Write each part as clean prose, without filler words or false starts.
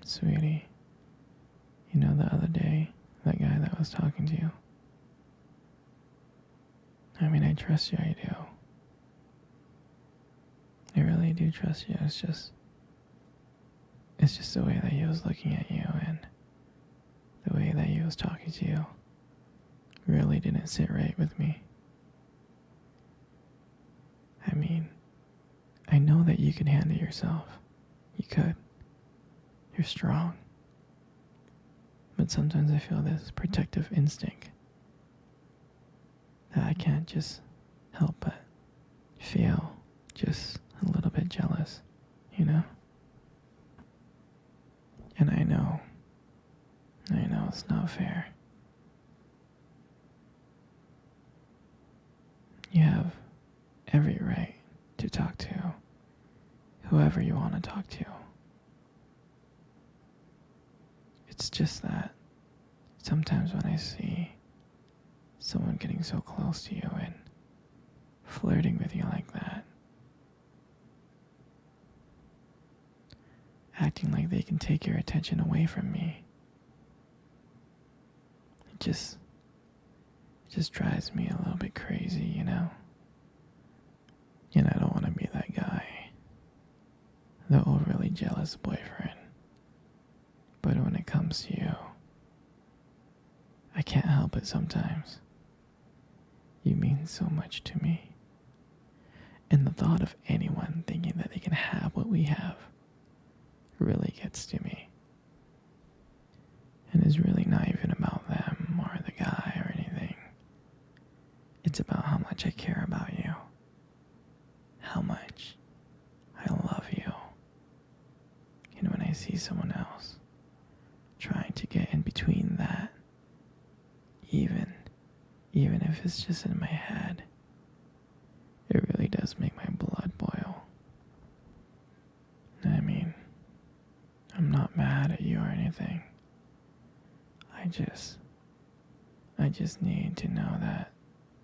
Sweetie, you know the other day, that guy that was talking to you? I mean, I trust you, I do. I really do trust you. It's just the way that he was looking at you and the way that he was talking to you really didn't sit right with me. I mean, I know that you can handle yourself. You could. You're strong. But sometimes I feel this protective instinct that I can't just help but feel just a little bit jealous, you know? And I know it's not fair. You have every right to talk to whoever you want to talk to. It's just that sometimes when I see someone getting so close to you and flirting with you like that, acting like they can take your attention away from me, it just drives me a little bit crazy, you know? And I don't want to be that guy, the overly jealous boyfriend. But when it comes to you, I can't help it sometimes. You mean so much to me. And the thought of anyone thinking that they can have what we have really gets to me. And it's really not even about them or the guy or anything. It's about how much I care about you. How much I love you. And when I see someone else trying to get in between that, even if it's just in my head, it really does make my blood boil. I mean, I'm not mad at you or anything. I just need to know that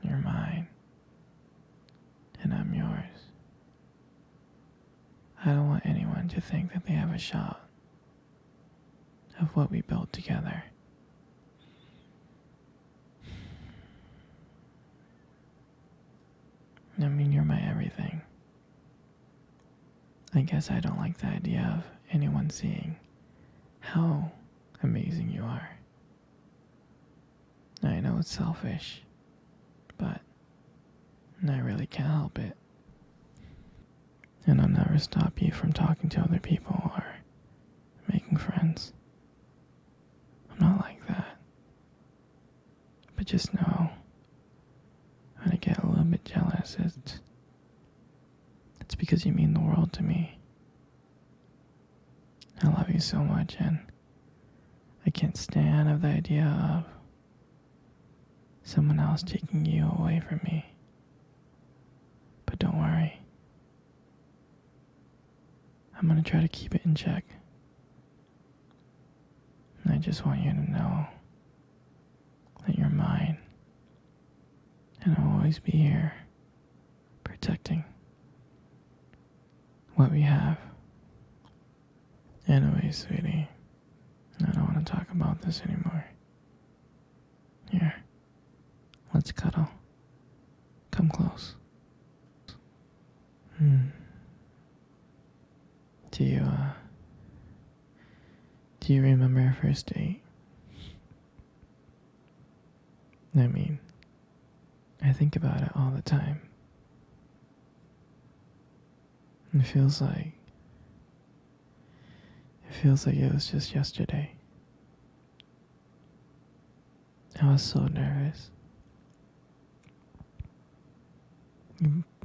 you're mine and I'm yours. I don't want anyone to think that they have a shot of what we built together. I mean, you're my everything. I guess I don't like the idea of anyone seeing how amazing you are. I know it's selfish, but I really can't help it. And I'll never stop you from talking to other people or making friends. I'm not like that. But just know, when I get a little bit jealous, it's because you mean the world to me. I love you so much, and I can't stand of the idea of someone else taking you away from me. But don't worry. I'm gonna try to keep it in check. And I just want you to know that you're mine. And I'll always be here, protecting what we have. Anyway, sweetie, I don't want to talk about this anymore. Here, let's cuddle. Come close. Do you remember our first date? I mean, I think about it all the time. It feels like it was just yesterday. I was so nervous.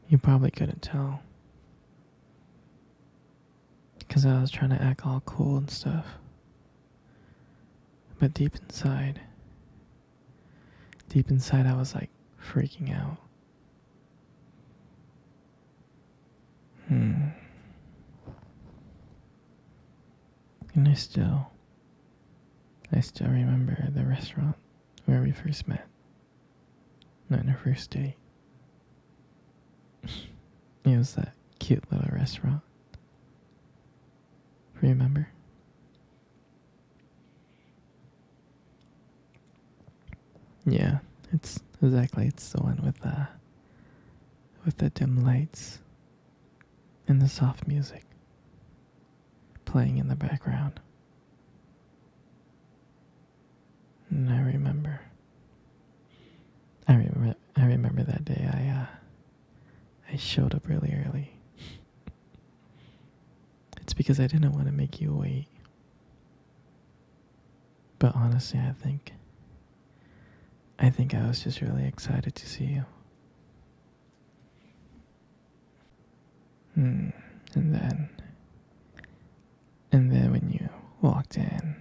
You probably couldn't tell, because I was trying to act all cool and stuff. But deep inside I was like freaking out. And I still remember the restaurant where we first met. On our first date. It was that cute little restaurant. Remember? Exactly, it's the one with the dim lights and the soft music playing in the background. And I remember that day I showed up really early. It's because I didn't want to make you wait. But honestly, I think I was just really excited to see you. Hmm. And then when you walked in,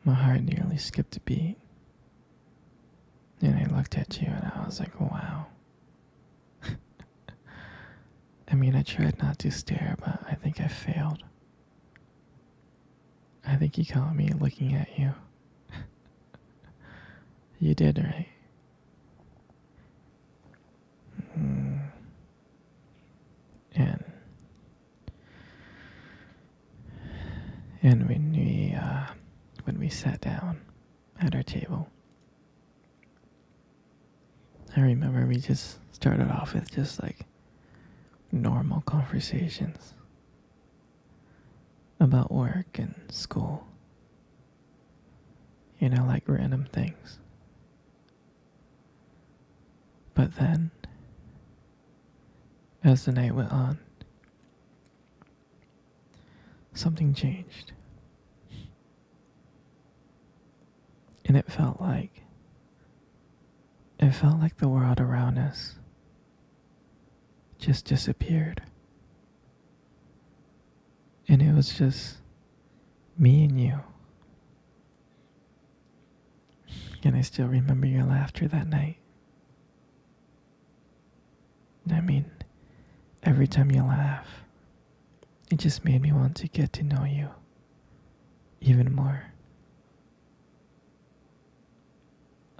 my heart nearly skipped a beat. And I looked at you and I was like, wow. I mean, I tried not to stare, but I think I failed. I think you caught me looking at you. You did, right? Mm. And when we sat down at our table, I remember we just started off with just like normal conversations about work and school. You know, like random things. But then, as the night went on, something changed. And it felt like the world around us just disappeared. And it was just me and you. And I still remember your laughter that night. I mean, every time you laugh, it just made me want to get to know you even more.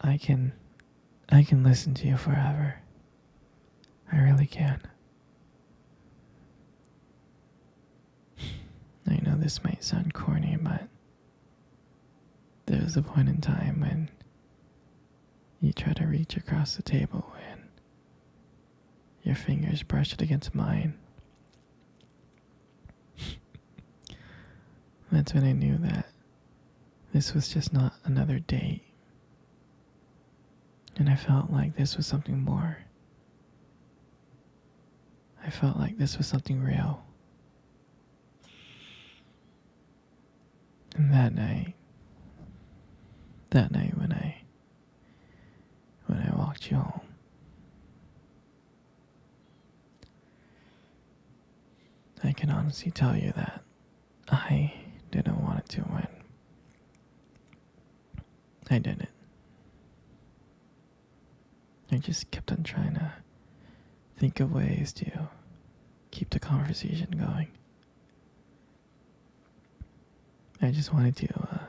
I can listen to you forever. I really can. I know this might sound corny, but there was a point in time when you tried to reach across the table and your fingers brushed against mine. That's when I knew that this was just not another date. And I felt like this was something more. I felt like this was something real. And that night when I walked you home, I can honestly tell you that I didn't want it to win. I didn't. I just kept on trying to think of ways to keep the conversation going. I just wanted to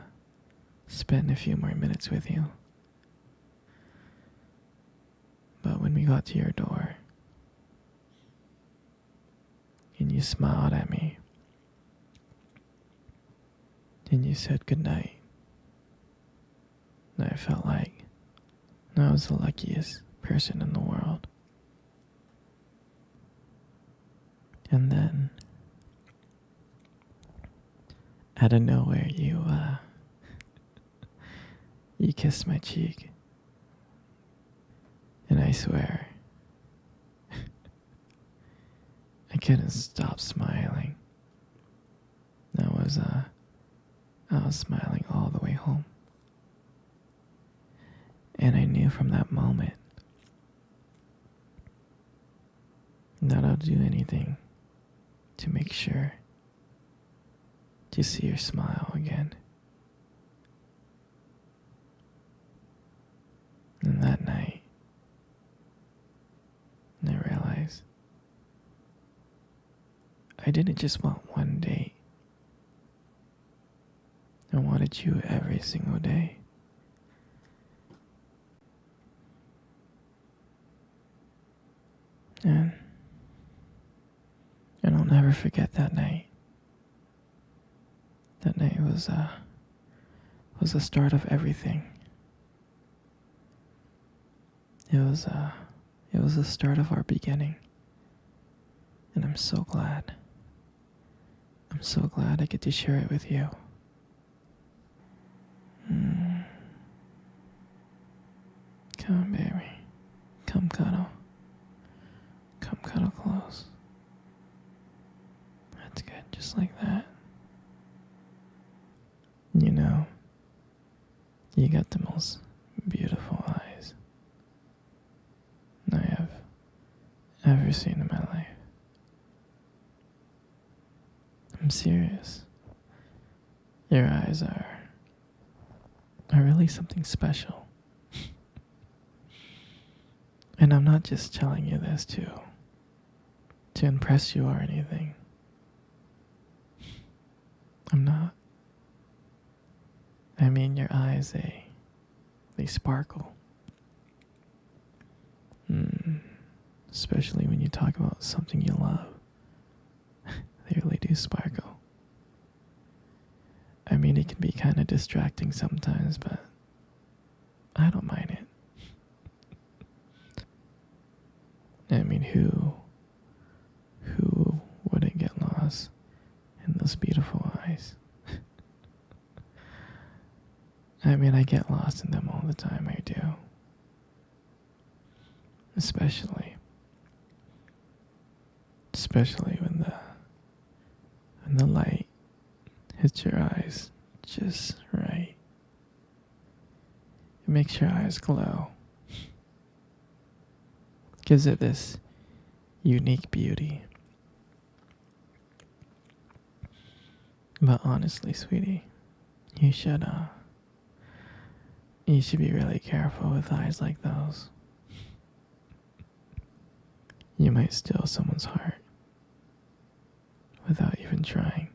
spend a few more minutes with you. But when we got to your door, and you smiled at me, and you said goodnight, and I felt like I was the luckiest person in the world. And then, out of nowhere, you kissed my cheek. And I swear, I couldn't stop smiling. I was smiling all the way home. And I knew from that moment that I'll do anything to make sure to see your smile again. And that night, I realized I didn't just want one date. I wanted you every single day. And I'll never forget that night. That night was the start of everything. It was it was the start of our beginning, and I'm so glad. I'm so glad I get to share it with you. Mm. Come on, baby. Come cuddle. Come cuddle close. That's good, just like that. You know, you got the most beautiful eyes I have ever seen in my life. I'm serious. Your eyes are really something special. And I'm not just telling you this to impress you or anything. I'm not. I mean, your eyes, they sparkle. Especially when you talk about something you love. They really do sparkle. I mean, it can be kind of distracting sometimes, but I don't mind it. I mean, who wouldn't get lost in those beautiful eyes? I mean, I get lost in them all the time, I do. Especially when the light hits your eyes just right. It makes your eyes glow. Gives it this unique beauty. But honestly, sweetie, you should be really careful with eyes like those. You might steal someone's heart without even trying.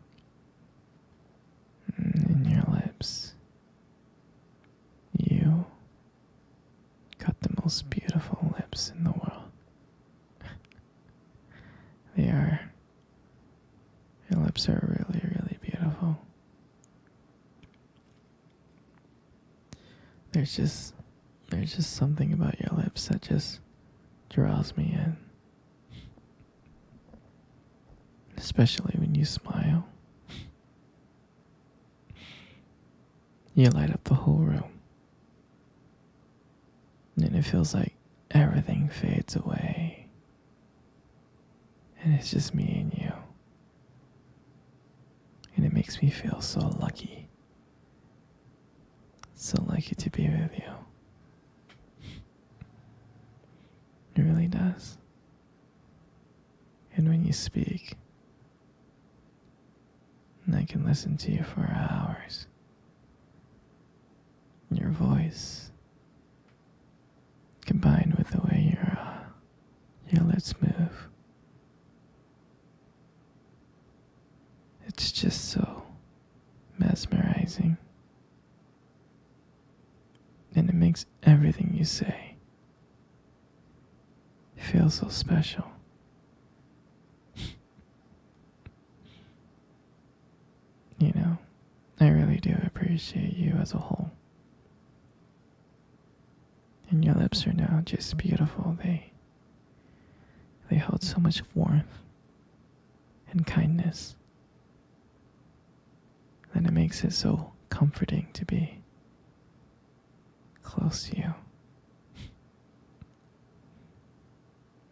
And your lips. You got the most beautiful lips in the world. Your lips are really, really beautiful. There's just something about your lips that just draws me in. Especially when you smile. You light up the whole room. And it feels like everything fades away. And it's just me and you. And it makes me feel so lucky. So lucky to be with you. It really does. And when you speak, and I can listen to you for hours. Your voice, combined with the way your lips move, it's just so mesmerizing. And it makes everything you say feel so special. You know, I really do appreciate you as a whole. And your lips are now just beautiful. They hold so much warmth and kindness. And it makes it so comforting to be close to you.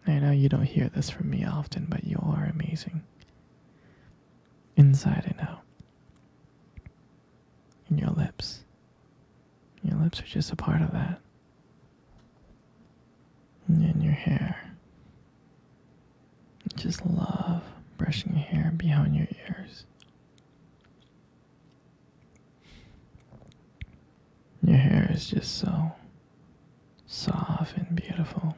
I know you don't hear this from me often, but you are amazing. Inside and out. And your lips. Your lips are just a part of that. And your hair. I just love brushing your hair behind your ears. Your hair is just so soft and beautiful.